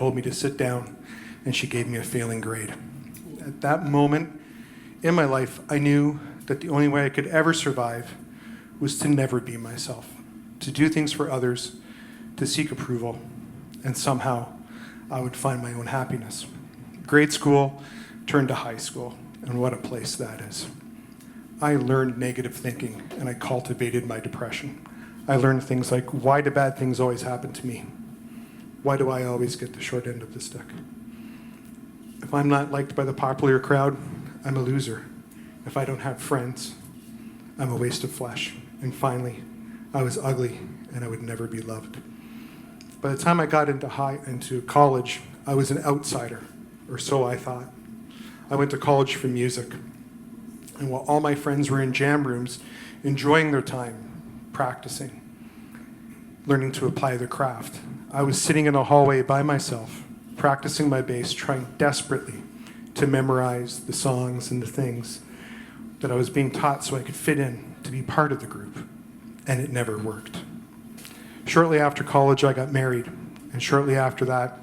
told me to sit down, and she gave me a failing grade. At that moment in my life, I knew that the only way I could ever survive was to never be myself, to do things for others, to seek approval, and somehow I would find my own happiness. Grade school turned to high school, and what a place that is. I learned negative thinking, and I cultivated my depression. I learned things like, why do bad things always happen to me? Why do I always get the short end of the stick? If I'm not liked by the popular crowd, I'm a loser. If I don't have friends, I'm a waste of flesh. And finally, I was ugly, and I would never be loved. By the time I got into college, I was an outsider, or so I thought. I went to college for music. And while all my friends were in jam rooms, enjoying their time, practicing, learning to apply their craft, I was sitting in a hallway by myself, practicing my bass, trying desperately to memorize the songs and the things that I was being taught so I could fit in, to be part of the group. And it never worked. Shortly after college, I got married. And shortly after that,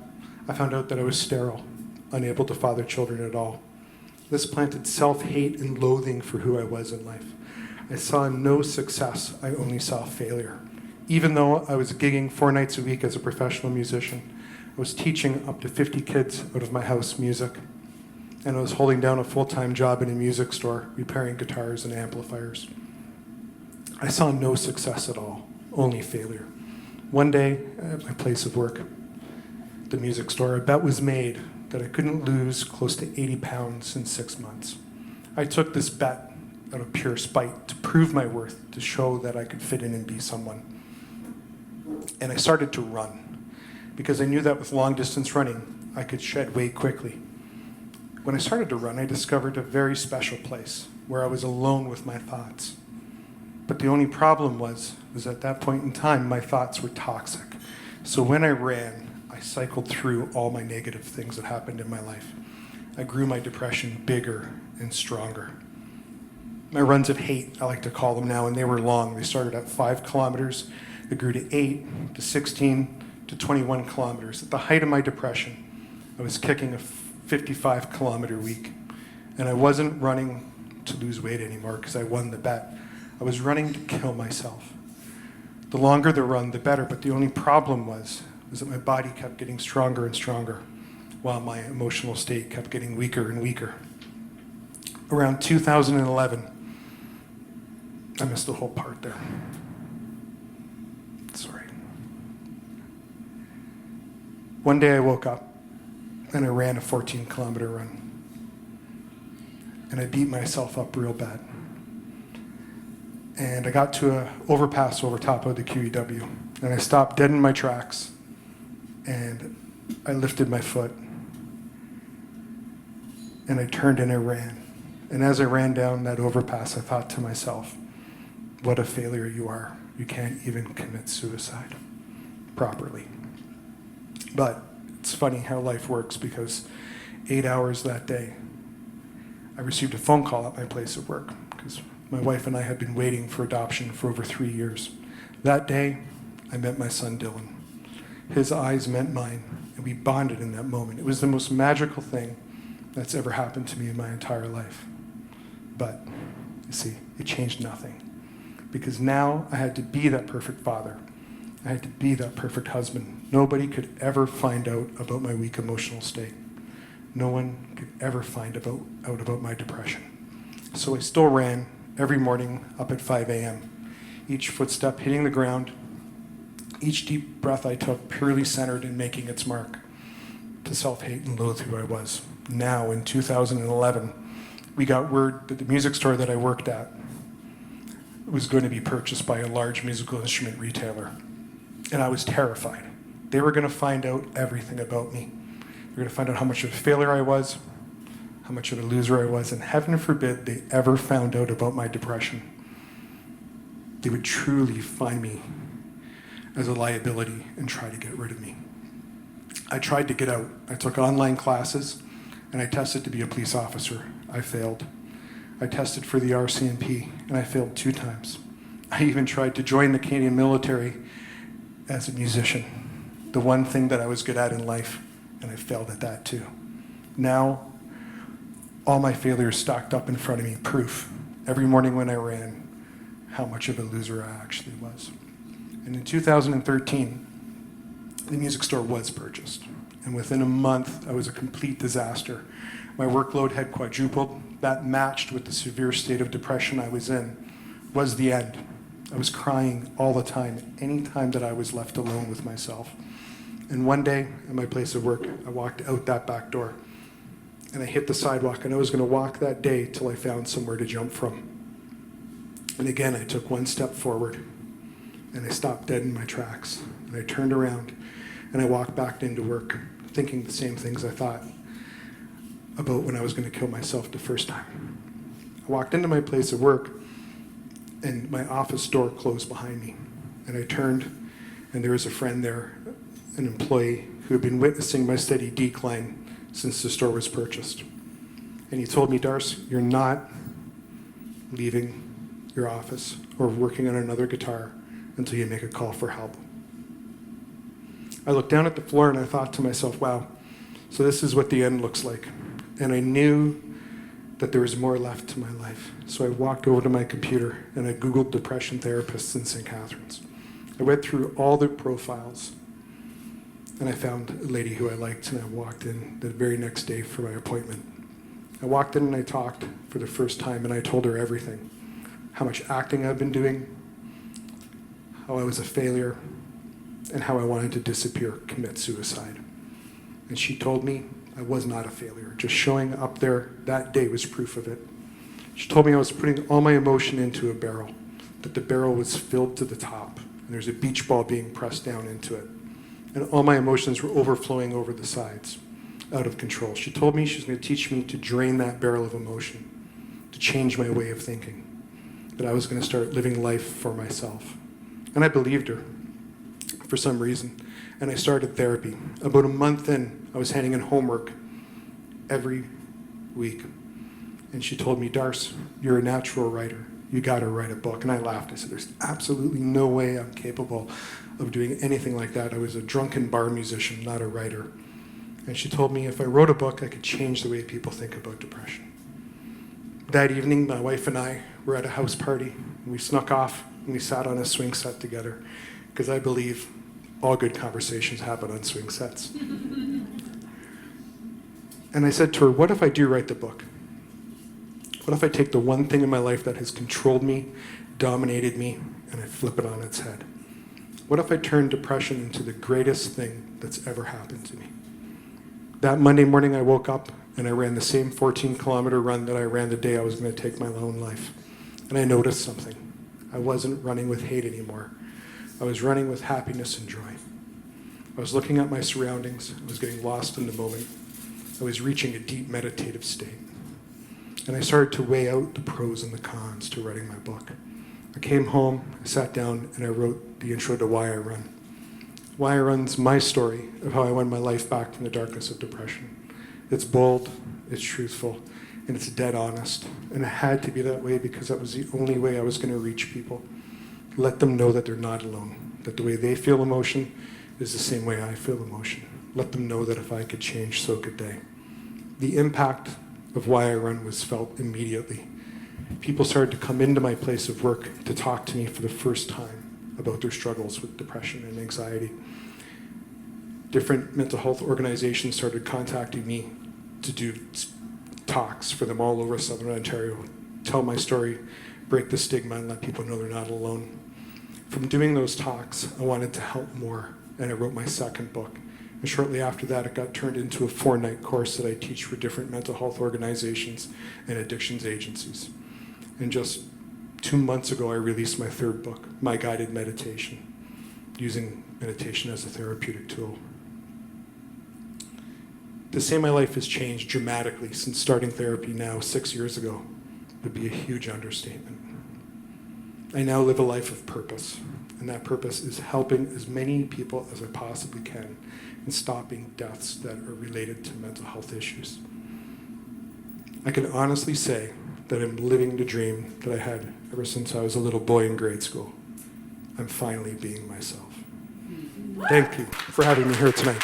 I found out that I was sterile, unable to father children at all. This planted self-hate and loathing for who I was in life. I saw no success, I only saw failure. Even though I was gigging 4 nights a week as a professional musician, I was teaching up to 50 kids out of my house music, and I was holding down a full-time job in a music store, repairing guitars and amplifiers. I saw no success at all, only failure. One day, at my place of work, the music store, a bet was made that I couldn't lose close to 80 pounds in 6 months. I took this bet out of pure spite to prove my worth, to show that I could fit in and be someone. And I started to run, because I knew that with long distance running, I could shed weight quickly. When I started to run, I discovered a very special place where I was alone with my thoughts. But the only problem was at that point in time, my thoughts were toxic. So when I ran, I cycled through all my negative things that happened in my life. I grew my depression bigger and stronger. My runs of hate, I like to call them now, and they were long. They started at 5 kilometers. They grew to 8, to 16, to 21 kilometers. At the height of my depression, I was kicking a 55-kilometer week. And I wasn't running to lose weight anymore because I won the bet. I was running to kill myself. The longer the run, the better. But the only problem was that my body kept getting stronger and stronger while my emotional state kept getting weaker and weaker. Around 2011, I missed the whole part there. Sorry. One day I woke up and I ran a 14-kilometer run. And I beat myself up real bad. And I got to an overpass over top of the QEW. And I stopped dead in my tracks. And I lifted my foot. And I turned and I ran. And as I ran down that overpass, I thought to myself, what a failure you are. You can't even commit suicide properly. But it's funny how life works, because 8 hours that day, I received a phone call at my place of work, because my wife and I had been waiting for adoption for over 3 years. That day, I met my son, Dylan. His eyes met mine, and we bonded in that moment. It was the most magical thing that's ever happened to me in my entire life. But, you see, it changed nothing. Because now I had to be that perfect father. I had to be that perfect husband. Nobody could ever find out about my weak emotional state. No one could ever find out about my depression. So I still ran every morning up at 5 a.m. Each footstep hitting the ground, each deep breath I took purely centered in making its mark to self-hate and loathe who I was. Now, in 2011, we got word that the music store that I worked at was going to be purchased by a large musical instrument retailer. And I was terrified. They were going to find out everything about me. They were going to find out how much of a failure I was, how much of a loser I was, and heaven forbid they ever found out about my depression. They would truly find me as a liability and try to get rid of me. I tried to get out. I took online classes, and I tested to be a police officer. I failed. I tested for the RCMP, and I failed 2 times. I even tried to join the Canadian military as a musician, the one thing that I was good at in life, and I failed at that too. Now, all my failures stacked up in front of me, proof, every morning when I ran, how much of a loser I actually was. And in 2013, the music store was purchased. And within a month, I was a complete disaster. My workload had quadrupled. That matched with the severe state of depression I was in was the end. I was crying all the time, any time that I was left alone with myself. And one day, at my place of work, I walked out that back door, and I hit the sidewalk, and I was going to walk that day till I found somewhere to jump from. And again, I took one step forward, and I stopped dead in my tracks. And I turned around, and I walked back into work, thinking the same things I thought about when I was going to kill myself the first time. I walked into my place of work, and my office door closed behind me. And I turned, and there was a friend there, an employee, who had been witnessing my steady decline since the store was purchased. And he told me, Darcy, you're not leaving your office or working on another guitar until you make a call for help. I looked down at the floor and I thought to myself, wow, so this is what the end looks like. And I knew that there was more left to my life. So I walked over to my computer and I Googled depression therapists in St. Catharines. I read through all the profiles and I found a lady who I liked, and I walked in the very next day for my appointment. I walked in and I talked for the first time, and I told her everything. How much acting I've been doing, how I was a failure, and how I wanted to disappear, commit suicide. And she told me I was not a failure. Just showing up there that day was proof of it. She told me I was putting all my emotion into a barrel, that the barrel was filled to the top, and there's a beach ball being pressed down into it. And all my emotions were overflowing over the sides, out of control. She told me she was going to teach me to drain that barrel of emotion, to change my way of thinking, that I was going to start living life for myself. And I believed her for some reason. And I started therapy. About a month in, I was handing in homework every week. And she told me, Darcy, you're a natural writer. You got to write a book. And I laughed. I said, there's absolutely no way I'm capable of doing anything like that. I was a drunken bar musician, not a writer. And she told me if I wrote a book, I could change the way people think about depression. That evening, my wife and I were at a house party. And we snuck off and we sat on a swing set together, because I believe all good conversations happen on swing sets. And I said to her, what if I do write the book? What if I take the one thing in my life that has controlled me, dominated me, and I flip it on its head? What if I turn depression into the greatest thing that's ever happened to me? That Monday morning I woke up and I ran the same 14-kilometer run that I ran the day I was going to take my own life. And I noticed something. I wasn't running with hate anymore. I was running with happiness and joy. I was looking at my surroundings. I was getting lost in the moment. I was reaching a deep meditative state. And I started to weigh out the pros and the cons to writing my book. I came home, I sat down, and I wrote the intro to Why I Run. Why I Run's my story of how I won my life back from the darkness of depression. It's bold, it's truthful, and it's dead honest. And it had to be that way because that was the only way I was going to reach people. Let them know that they're not alone, that the way they feel emotion is the same way I feel emotion. Let them know that if I could change, so could they. The impact of Why I Run was felt immediately. People started to come into my place of work to talk to me for the first time about their struggles with depression and anxiety. Different mental health organizations started contacting me to do talks for them all over Southern Ontario, tell my story, break the stigma, and let people know they're not alone. From doing those talks, I wanted to help more, and I wrote my second book. And shortly after that, it got turned into a 4-night course that I teach for different mental health organizations and addictions agencies. And just 2 months ago, I released my third book, My Guided Meditation, using meditation as a therapeutic tool. To say my life has changed dramatically since starting therapy now 6 years ago would be a huge understatement. I now live a life of purpose, and that purpose is helping as many people as I possibly can and stopping deaths that are related to mental health issues. I can honestly say that I'm living the dream that I had ever since I was a little boy in grade school. I'm finally being myself. Thank you for having me here tonight.